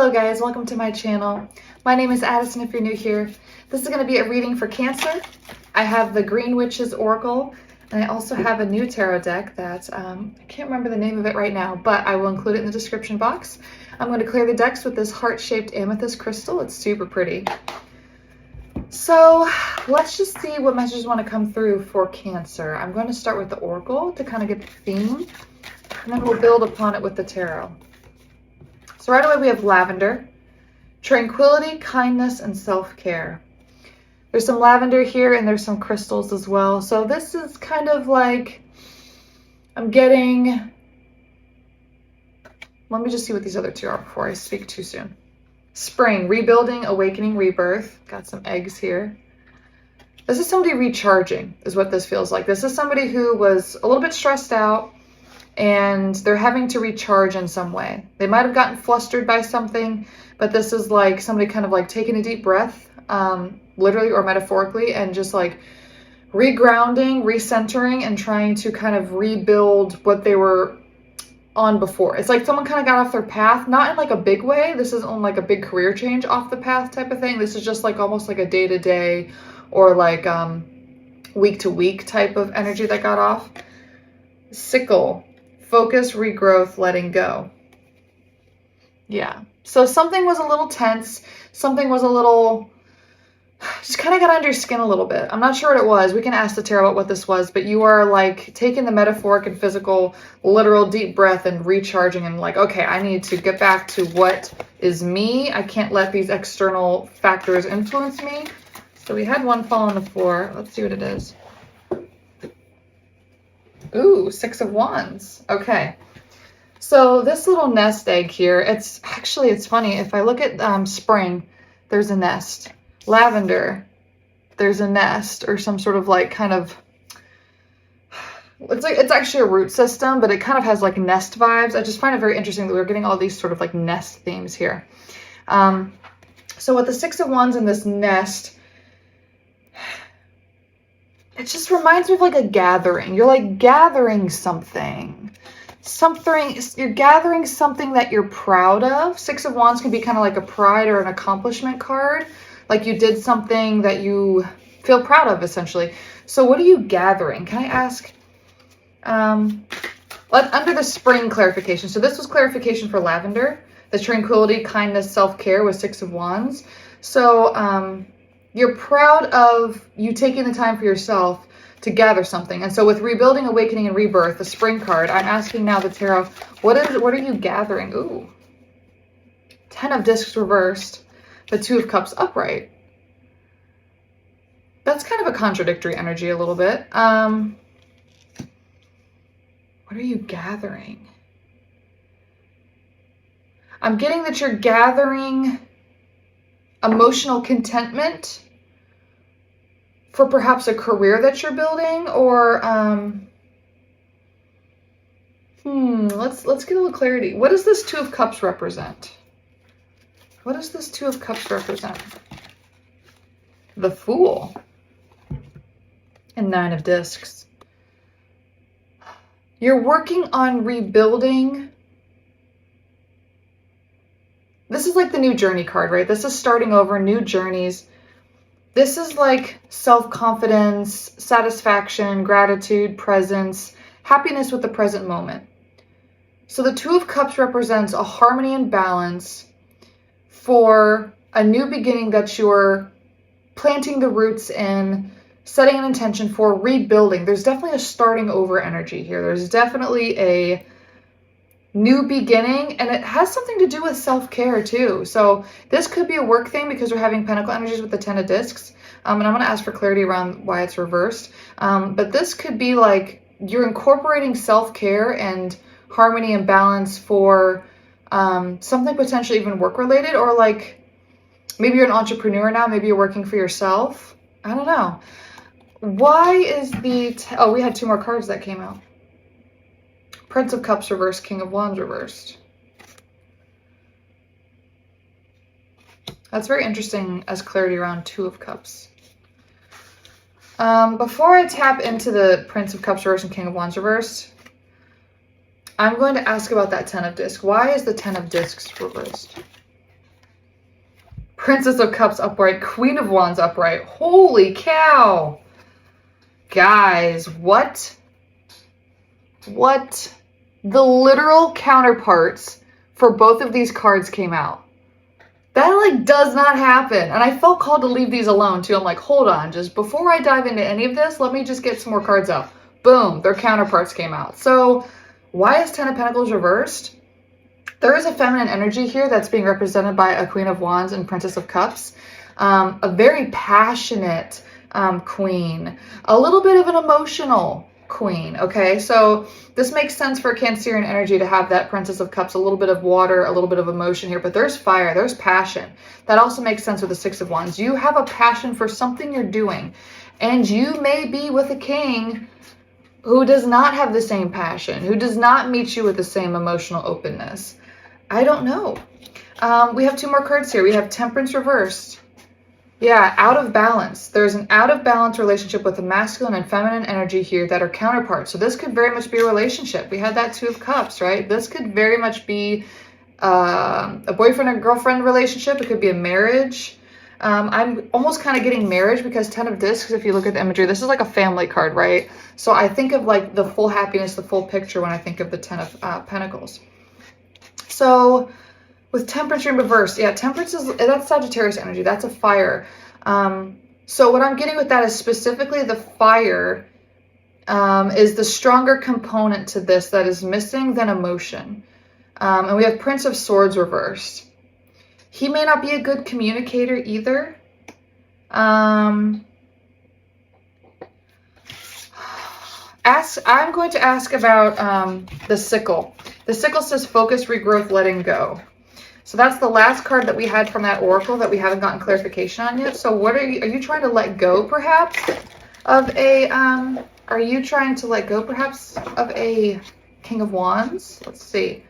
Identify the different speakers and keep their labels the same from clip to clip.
Speaker 1: Hello guys, welcome to my channel. My name is Addison if you're new here. This is going to be a reading for Cancer. I have the Green Witch's Oracle, and I also have a new tarot deck that I can't remember the name of it right now, but I will include it in the description box. I'm going to clear the decks with this heart-shaped amethyst crystal. It's super pretty. So let's just see what messages want to come through for Cancer. I'm going to start with the Oracle to kind of get the theme, and then we'll build upon it with the tarot. So right away we have lavender, tranquility, kindness, and self-care. There's some lavender here and there's some crystals as well. So this is kind of like, I'm getting, let me just see what these other two are before I speak too soon. Spring, rebuilding, awakening, rebirth. Got some eggs here. This is somebody recharging is what this feels like. This is somebody who was a little bit stressed out, and they're having to recharge in some way. They might have gotten flustered by something, but this is like somebody kind of like taking a deep breath, literally or metaphorically, and just like regrounding, recentering, and trying to kind of rebuild what they were on before. It's like someone kind of got off their path, not in like a big way. This isn't like a big career change off the path type of thing. This is just like almost like a day-to-day or like week-to-week type of energy that got off. Sickle. Focus, regrowth, letting go. Yeah. So something was a little tense. Something was a little, just kind of got under your skin a little bit. I'm not sure what it was. We can ask the tarot about what this was, but you are like taking the metaphoric and physical, literal deep breath and recharging and like, okay, I need to get back to what is me. I can't let these external factors influence me. So we had one fall on the floor. Let's see what it is. Ooh, 6 of Wands. Okay. So this little nest egg here, it's funny. If I look at spring, there's a nest. Lavender, there's a nest or some sort of like kind of, it's actually a root system, but it kind of has like nest vibes. I just find it very interesting that we're getting all these sort of like nest themes here. So with the 6 of Wands in this nest, it just reminds me of like a gathering. You're like gathering something. You're gathering something that you're proud of. 6 of Wands can be kind of like a pride or an accomplishment card. Like you did something that you feel proud of, essentially. So what are you gathering? Can I ask? Under the spring clarification. So this was clarification for lavender. The tranquility, kindness, self-care was 6 of Wands. So, you're proud of you taking the time for yourself to gather something. And so with rebuilding, awakening, and rebirth, the spring card, I'm asking now the tarot, what are you gathering? Ooh. 10 of discs reversed, the 2 of cups upright. That's kind of a contradictory energy a little bit. What are you gathering? I'm getting that you're gathering emotional contentment for perhaps a career that you're building, or let's get a little clarity. What does this 2 of Cups represent? What does this 2 of Cups represent? The Fool and 9 of Discs. You're working on rebuilding. This is like the new journey card, right? This is starting over, new journeys. This is like self-confidence, satisfaction, gratitude, presence, happiness with the present moment. So the 2 of Cups represents a harmony and balance for a new beginning that you're planting the roots in, setting an intention for, rebuilding. There's definitely a starting over energy here. There's definitely a new beginning, and it has something to do with self-care too. So this could be a work thing because we're having pentacle energies with the 10 of discs, and I'm going to ask for clarity around why it's reversed, but this could be like you're incorporating self-care and harmony and balance for something potentially even work related, or like maybe you're an entrepreneur now, maybe you're working for yourself. I don't know. Why is the oh, we had 2 more cards that came out. Prince of Cups reversed, King of Wands reversed. That's very interesting as clarity around 2 of Cups. Before I tap into the Prince of Cups reversed and King of Wands reversed, I'm going to ask about that 10 of discs. Why is the 10 of discs reversed? Princess of Cups upright, Queen of Wands upright. Holy cow. Guys, what? What? The literal counterparts for both of these cards came out. That like does not happen. And I felt called to leave these alone too. I'm like, hold on, just before I dive into any of this, let me just get some more cards out. Boom, their counterparts came out. So why is Ten of Pentacles reversed? There is a feminine energy here that's being represented by a Queen of Wands and Princess of Cups. A very passionate queen. A little bit of an emotional queen, okay? So this makes sense for Cancerian energy to have that Princess of Cups, a little bit of water, a little bit of emotion here, but there's fire, there's passion. That also makes sense with the Six of Wands. You have a passion for something you're doing, and you may be with a king who does not have the same passion, who does not meet you with the same emotional openness. I don't know. We have two more cards here. We have Temperance reversed. Yeah, out of balance. There's an out of balance relationship with the masculine and feminine energy here that are counterparts. So this could very much be a relationship. We had that Two of Cups, right? This could very much be a boyfriend and girlfriend relationship. It could be a marriage. I'm almost kind of getting marriage because Ten of Discs, if you look at the imagery, this is like a family card, right? So I think of like the full happiness, the full picture when I think of the Ten of Pentacles. So with Temperance in reverse, yeah, Temperance that's Sagittarius energy. That's a fire. So what I'm getting with that is specifically the fire is the stronger component to this that is missing than emotion. And we have Prince of Swords reversed. He may not be a good communicator either. I'm going to ask about the sickle. The sickle says focus, regrowth, letting go. So that's the last card that we had from that oracle that we haven't gotten clarification on yet. So what are you trying to let go perhaps of a, are you trying to let go perhaps of a King of Wands? Let's see.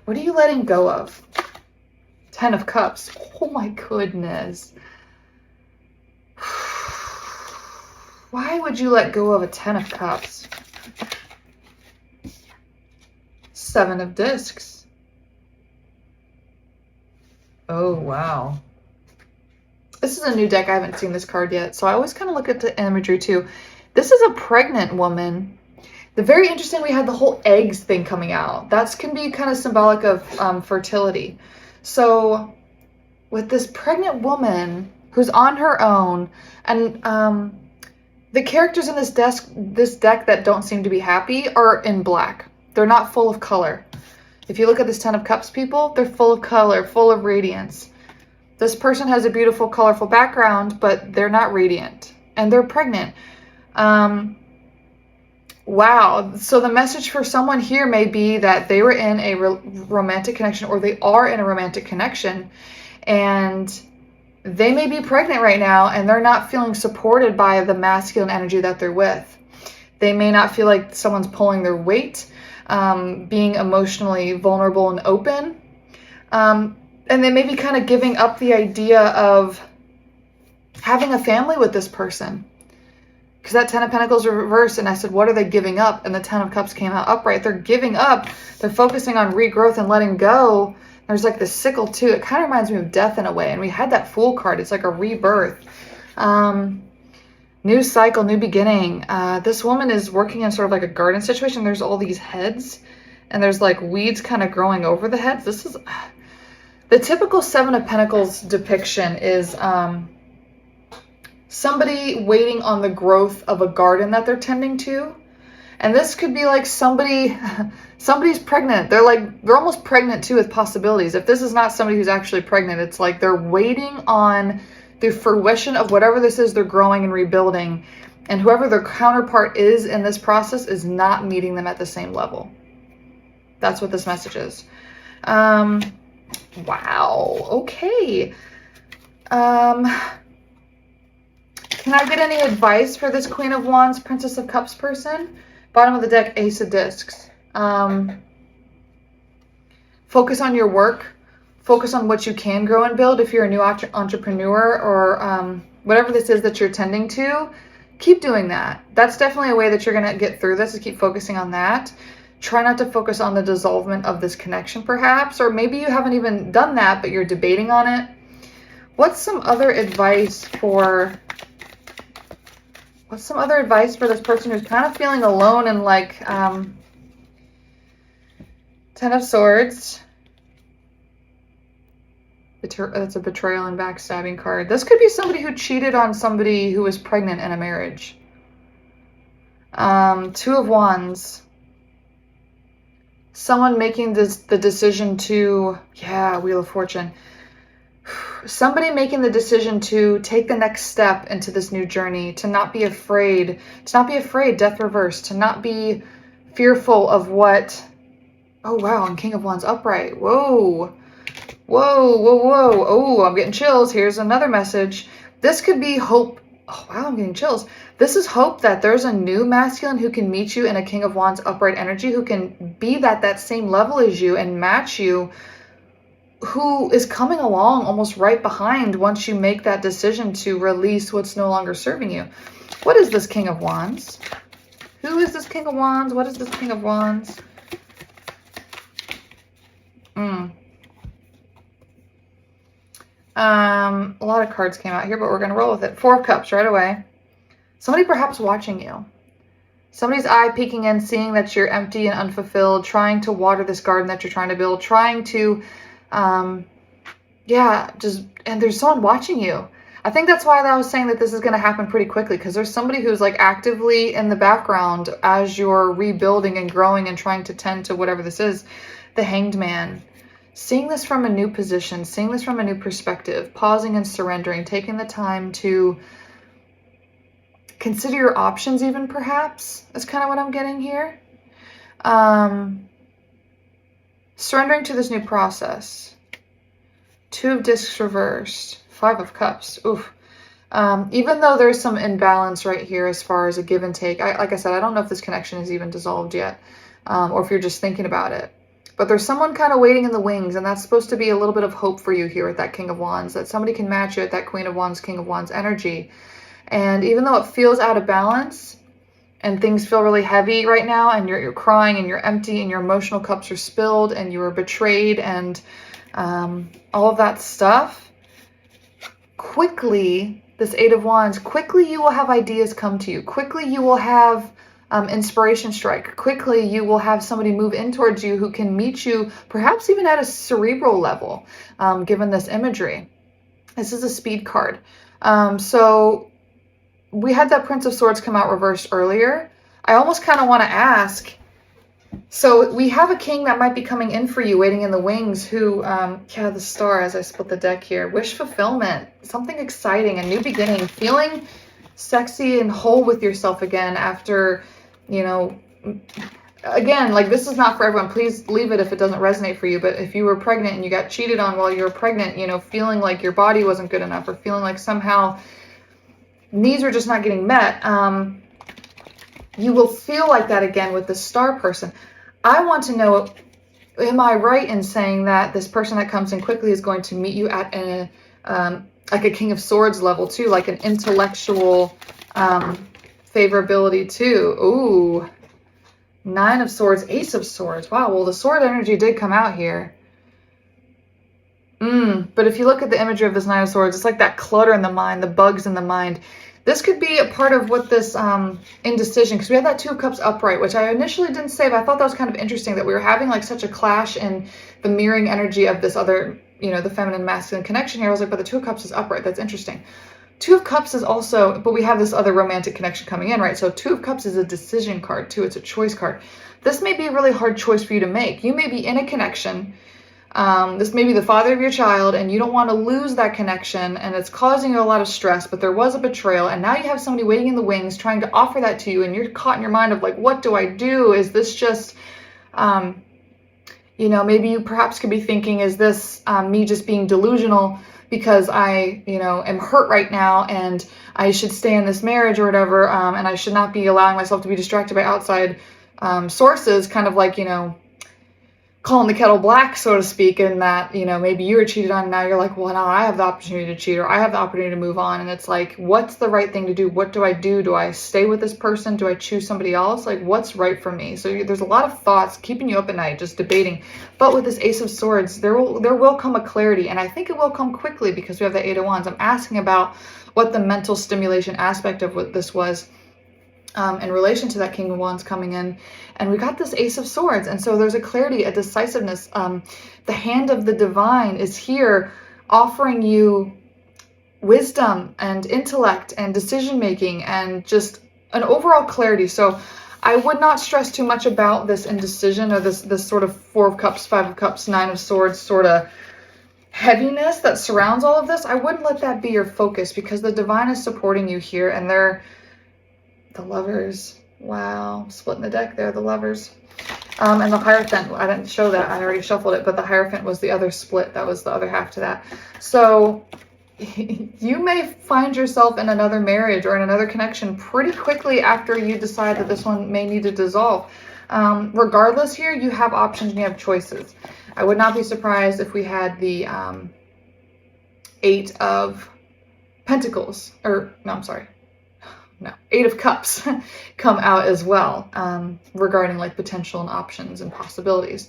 Speaker 1: What are you letting go of? Ten of Cups. Oh my goodness. Why would you let go of a Ten of Cups? Seven of Discs. Oh, wow. This is a new deck. I haven't seen this card yet. So I always kind of look at the imagery too. This is a pregnant woman. The very interesting, we had the whole eggs thing coming out. That can be kind of symbolic of fertility. So with this pregnant woman who's on her own, and the characters in this deck that don't seem to be happy are in black. They're not full of color. If you look at this Ten of Cups, people, they're full of color, full of radiance. This person has a beautiful, colorful background, but they're not radiant. And they're pregnant. Wow. So the message for someone here may be that they were in a romantic connection, or they are in a romantic connection, and they may be pregnant right now, and they're not feeling supported by the masculine energy that they're with. They may not feel like someone's pulling their weight. Being emotionally vulnerable and open. And they may be kind of giving up the idea of having a family with this person. Because that Ten of Pentacles reversed, and I said, what are they giving up? And the Ten of Cups came out upright. They're giving up. They're focusing on regrowth and letting go. There's like the sickle too. It kind of reminds me of death in a way. And we had that Fool card. It's like a rebirth. New cycle, new beginning. This woman is working in sort of like a garden situation. There's all these heads, and there's like weeds kind of growing over the heads. This is the typical Seven of Pentacles depiction is somebody waiting on the growth of a garden that they're tending to. And this could be like somebody's pregnant. They're almost pregnant too, with possibilities. If this is not somebody who's actually pregnant, it's like they're waiting on the fruition of whatever this is they're growing and rebuilding, and whoever their counterpart is in this process is not meeting them at the same level. That's what this message is. Wow. Okay. Can I get any advice for this Queen of Wands, Princess of Cups person? Bottom of the deck, Ace of Discs. Focus on your work. Focus on what you can grow and build. If you're a new entrepreneur, or whatever this is that you're tending to, keep doing that. That's definitely a way that you're going to get through this, is keep focusing on that. Try not to focus on the dissolvement of this connection perhaps, or maybe you haven't even done that, but you're debating on it. What's some other advice for this person who's kind of feeling alone and like, 10 of Swords. That's a betrayal and backstabbing card. This could be somebody who cheated on somebody who was pregnant in a marriage. 2 of Wands. Someone making the decision to, yeah, Wheel of Fortune. Somebody making the decision to take the next step into this new journey, to not be afraid, death reverse, to not be fearful of what, oh wow, and King of Wands upright. Whoa. Whoa, whoa, whoa. Oh, I'm getting chills. Here's another message. This could be hope. Oh, wow, I'm getting chills. This is hope that there's a new masculine who can meet you in a King of Wands upright energy, who can be that same level as you and match you, who is coming along almost right behind once you make that decision to release what's no longer serving you. What is this King of Wands? Who is this King of Wands? What is this King of Wands? A lot of cards came out here, but we're going to roll with it. 4 of Cups right away. Somebody perhaps watching you. Somebody's eye peeking in, seeing that you're empty and unfulfilled, trying to water this garden that you're trying to build, trying to, and there's someone watching you. I think that's why I was saying that this is going to happen pretty quickly, because there's somebody who's like actively in the background as you're rebuilding and growing and trying to tend to whatever this is. The Hanged Man. Seeing this from a new position, seeing this from a new perspective, pausing and surrendering, taking the time to consider your options even perhaps. That's kind of what I'm getting here. Surrendering to this new process. 2 of Discs reversed. 5 of Cups. Oof. Even though there's some imbalance right here as far as a give and take. Like I said, I don't know if this connection is even dissolved yet, or if you're just thinking about it. But there's someone kind of waiting in the wings, and that's supposed to be a little bit of hope for you here with that King of Wands, that somebody can match you at that Queen of Wands, King of Wands energy. And even though it feels out of balance and things feel really heavy right now, and you're crying and you're empty and your emotional cups are spilled and you were betrayed and all of that stuff, quickly, this 8 of Wands, quickly you will have ideas come to you. Quickly you will have inspiration strike. Quickly you will have somebody move in towards you who can meet you perhaps even at a cerebral level, given this imagery. This is a speed card. So we had that Prince of Swords come out reversed earlier. I almost kind of want to ask, so we have a king that might be coming in for you, waiting in the wings, who, yeah, the Star, as I split the deck here, wish fulfillment, something exciting, a new beginning, feeling sexy and whole with yourself again after, you know, again, like, this is not for everyone. Please leave it if it doesn't resonate for you. But if you were pregnant and you got cheated on while you were pregnant, you know, feeling like your body wasn't good enough, or feeling like somehow needs were just not getting met, you will feel like that again with the Star person. I want to know, am I right in saying that this person that comes in quickly is going to meet you at a, like a King of Swords level too, like an intellectual favorability too? Ooh, 9 of Swords, Ace of Swords. Wow, well, the sword energy did come out here. But if you look at the imagery of this 9 of Swords, it's like that clutter in the mind, the bugs in the mind. This could be a part of what this indecision, because we had that 2 of Cups upright, which I initially didn't say, but I thought that was kind of interesting, that we were having like such a clash in the mirroring energy of this other, you know, the feminine masculine connection here. I was like, but the 2 of Cups is upright. That's interesting. 2 of Cups is also, but we have this other romantic connection coming in, right? So 2 of Cups is a decision card too. It's a choice card. This may be a really hard choice for you to make. You may be in a connection. This may be the father of your child, and you don't want to lose that connection, and it's causing you a lot of stress, but there was a betrayal, and now you have somebody waiting in the wings trying to offer that to you, and you're caught in your mind of like, what do I do? Is this just, you know, maybe you perhaps could be thinking, is this me just being delusional because I, you know, am hurt right now and I should stay in this marriage or whatever, and I should not be allowing myself to be distracted by outside sources, kind of like, you know, calling the kettle black, so to speak, in that, you know, maybe you were cheated on and now you're like, well, now I have the opportunity to cheat, or I have the opportunity to move on. And it's like, what's the right thing to do? What do I do? Do I stay with this person? Do I choose somebody else? Like, what's right for me? So there's a lot of thoughts keeping you up at night, just debating. But with this Ace of Swords, there will come a clarity, and I think it will come quickly because we have the Eight of Wands. I'm asking about what the mental stimulation aspect of what this was in relation to that King of Wands coming in. And we got this Ace of Swords. And so there's a clarity, a decisiveness. The hand of the divine is here offering you wisdom and intellect and decision-making and just an overall clarity. So I would not stress too much about this indecision or this sort of Four of Cups, Five of Cups, Nine of Swords sort of heaviness that surrounds all of this. I wouldn't let that be your focus, because the divine is supporting you here, and the Lovers. Wow, splitting the deck there, the Lovers. And the Hierophant, I didn't show that, I already shuffled it, but the Hierophant was the other split. That was the other half to that. So you may find yourself in another marriage or in another connection pretty quickly after you decide that this one may need to dissolve. Regardless here, you have options and you have choices. I would not be surprised if we had the Eight of Pentacles, or no, I'm sorry. No, Eight of Cups come out as well, regarding like potential and options and possibilities.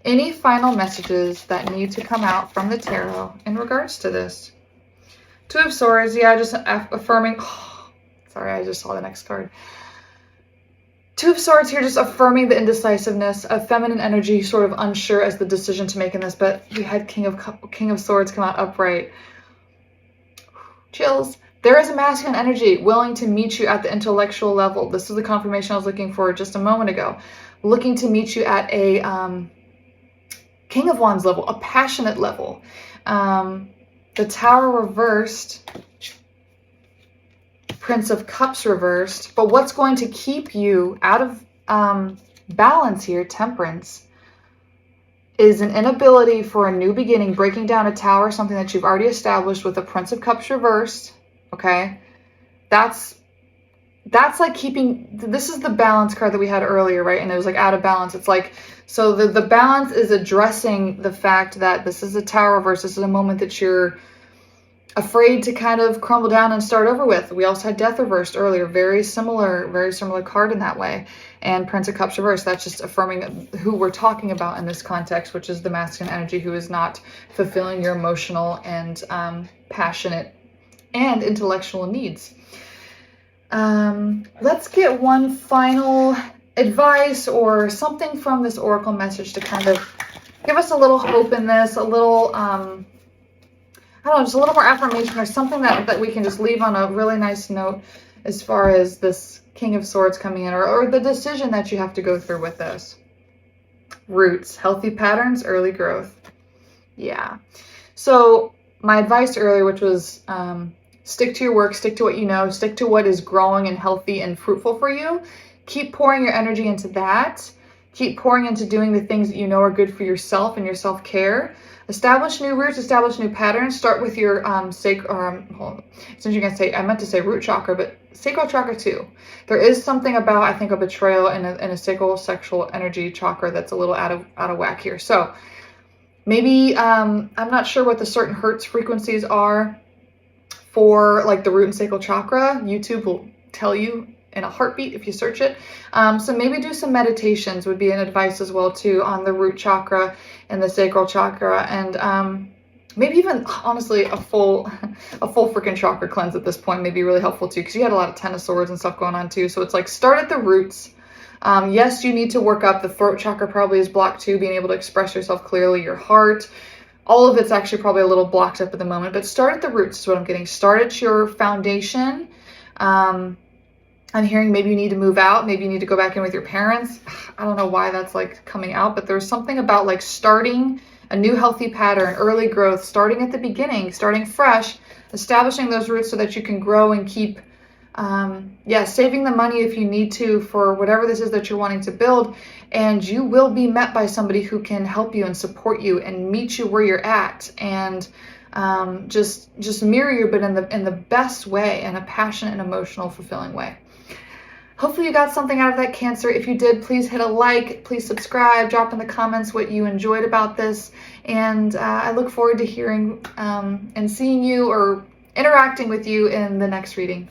Speaker 1: Any final messages that need to come out from the tarot in regards to this? Two of Swords, yeah, just affirming. Oh, sorry, I just saw the next card. Two of Swords here, just affirming the indecisiveness of feminine energy, sort of unsure as the decision to make in this. But we had King of Swords come out upright. Chills. There is a masculine energy willing to meet you at the intellectual level. This is the confirmation I was looking for just a moment ago. Looking to meet you at a King of Wands level, a passionate level. The Tower reversed, Prince of Cups reversed. But what's going to keep you out of balance here, Temperance, is an inability for a new beginning, breaking down a tower, something that you've already established with the Prince of Cups reversed. Okay, that's like keeping, this is the balance card that we had earlier, right? And it was like out of balance. It's like, so the balance is addressing the fact that this is a tower reverse. This is a moment that you're afraid to kind of crumble down and start over with. We also had Death reversed earlier. Very similar card in that way. And Prince of Cups reversed. That's just affirming who we're talking about in this context, which is the masculine energy who is not fulfilling your emotional and passionate and intellectual needs. Let's get one final advice or something from this oracle message to kind of give us a little hope in this, a little, I don't know, just a little more affirmation or something that we can just leave on a really nice note as far as this King of Swords coming in, or the decision that you have to go through with this. Roots, healthy patterns, early growth. Yeah. So my advice earlier, which was stick to your work, stick to what you know, stick to what is growing and healthy and fruitful for you. Keep pouring your energy into that. Keep pouring into doing the things that you know are good for yourself and your self-care. Establish new roots, establish new patterns. Start with your hold on. Since you're gonna say, I meant to say root chakra, but sacral chakra too. There is something about, I think, a betrayal in a sacral sexual energy chakra that's a little out of whack here. So maybe I'm not sure what the certain hertz frequencies are for like the root and sacral chakra. YouTube will tell you in a heartbeat if you search it. So maybe do some meditations would be an advice as well too on the root chakra and the sacral chakra, and maybe even honestly a full freaking chakra cleanse at this point may be really helpful too, because you had a lot of Ten of Swords and stuff going on too. So it's like, start at the roots. Yes, you need to work up. The throat chakra probably is blocked too, being able to express yourself clearly, your heart. All of it's actually probably a little blocked up at the moment, but start at the roots is what I'm getting. Start at your foundation. I'm hearing maybe you need to move out. Maybe you need to go back in with your parents. I don't know why that's like coming out, but there's something about like starting a new healthy pattern, early growth, starting at the beginning, starting fresh, establishing those roots so that you can grow and keep, saving the money if you need to for whatever this is that you're wanting to build. And you will be met by somebody who can help you and support you and meet you where you're at, and just mirror you, but in the best way, in a passionate and emotional, fulfilling way. Hopefully you got something out of that, Cancer. If you did, please hit a like, please subscribe, drop in the comments what you enjoyed about this. And I look forward to hearing and seeing you or interacting with you in the next reading.